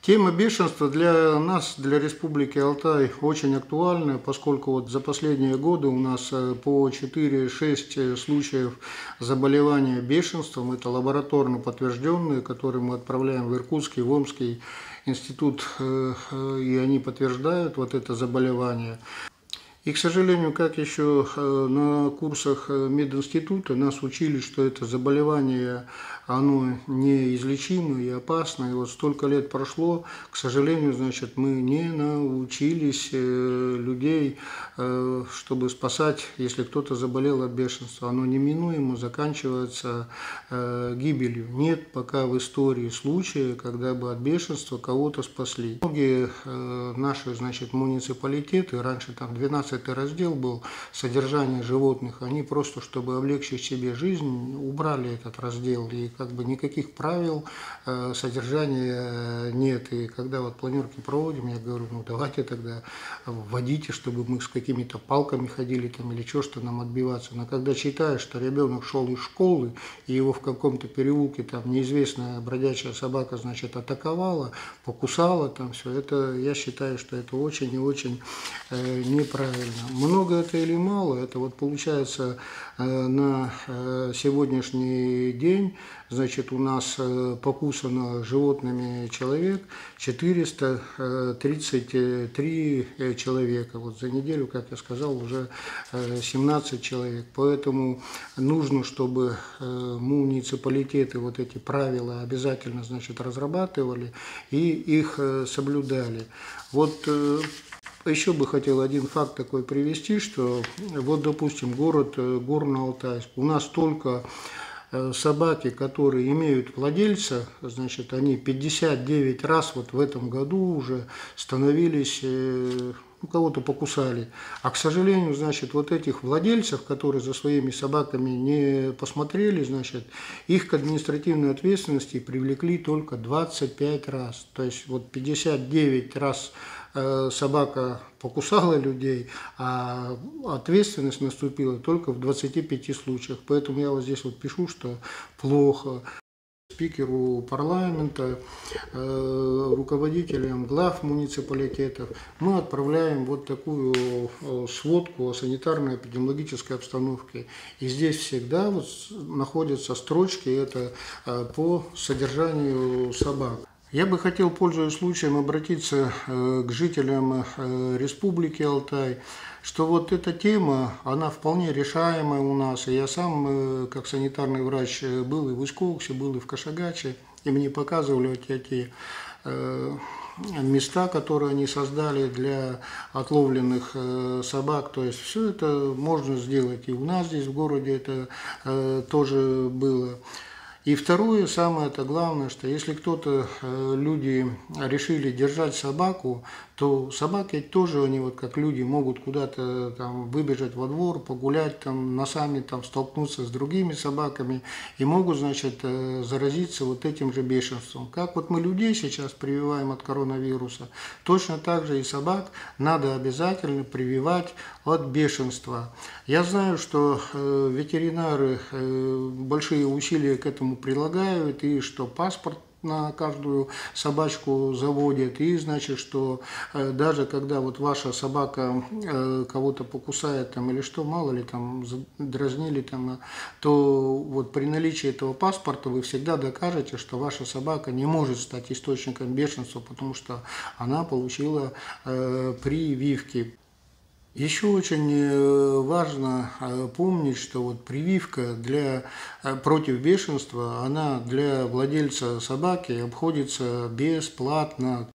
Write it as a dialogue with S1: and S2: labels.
S1: Тема бешенства для нас, для Республики Алтай, очень актуальна, поскольку вот за последние годы у нас по 4-6 случаев заболевания бешенством, это лабораторно подтвержденные, которые мы отправляем в Иркутский, в Омский институт, и они подтверждают вот это заболевание. И, к сожалению, как еще на курсах мединститута нас учили, что это заболевание, оно неизлечимо и опасно. И вот столько лет прошло, к сожалению, значит, мы не научились людей, чтобы спасать, если кто-то заболел от бешенства. Оно неминуемо заканчивается гибелью. Нет пока в истории случая, когда бы от бешенства кого-то спасли. Многие наши, значит, муниципалитеты, раньше там 12 раздел был содержание животных, они просто, чтобы облегчить себе жизнь, убрали этот раздел, и как бы никаких правил содержания нет. И когда вот планерки проводим, я говорю, ну давайте тогда вводите, чтобы мы с какими-то палками ходили там или что нам отбиваться. Но когда читаешь, что ребенок шел из школы, и его в каком-то переулке там неизвестная бродячая собака, значит, атаковала, покусала там все, это, я считаю, что это очень и очень неправильно. Много это или мало, это вот получается на сегодняшний день, значит, у нас покусано животными человек 433 человека. Вот за неделю, как я сказал, уже 17 человек. Поэтому нужно, чтобы муниципалитеты вот эти правила обязательно, значит, разрабатывали и их соблюдали. Вот еще бы хотел один факт такой привести, что вот, допустим, город Горно-Алтайск. У нас только собаки, которые имеют владельца, значит, они 59 раз вот в этом году уже становились, кого-то покусали. А, к сожалению, значит, вот этих владельцев, которые за своими собаками не посмотрели, значит, их к административной ответственности привлекли только 25 раз. То есть вот 59 раз собака покусала людей, а ответственность наступила только в 25 случаях. Поэтому я вот здесь вот пишу, что плохо. Спикеру парламента, руководителям глав муниципалитетов мы отправляем вот такую сводку о санитарно-эпидемиологической обстановке. И здесь всегда вот находятся строчки это по содержанию собак. Я бы хотел, пользуясь случаем, обратиться к жителям Республики Алтай, что вот эта тема, она вполне решаемая у нас. И я сам, как санитарный врач, был и в Искоуксе, был и в Кашагаче, и мне показывали вот эти места, которые они создали для отловленных собак. То есть все это можно сделать. И у нас здесь в городе это тоже было. И второе, самое-то главное, что если кто-то, люди решили держать собаку, то собаки тоже, они вот как люди, могут куда-то там выбежать во двор, погулять, там носами там столкнуться с другими собаками и могут, значит, заразиться вот этим же бешенством. Как вот мы людей сейчас прививаем от коронавируса, точно так же и собак надо обязательно прививать от бешенства. Я знаю, что ветеринары большие усилия к этому прилагают, и что паспорт на каждую собачку заводят, и значит, что даже когда вот ваша собака кого-то покусает там или что, мало ли там дразнили там, то вот при наличии этого паспорта вы всегда докажете, что ваша собака не может стать источником бешенства, потому что она получила прививки. Еще очень важно помнить, что вот прививка против бешенства, она для владельца собаки обходится бесплатно.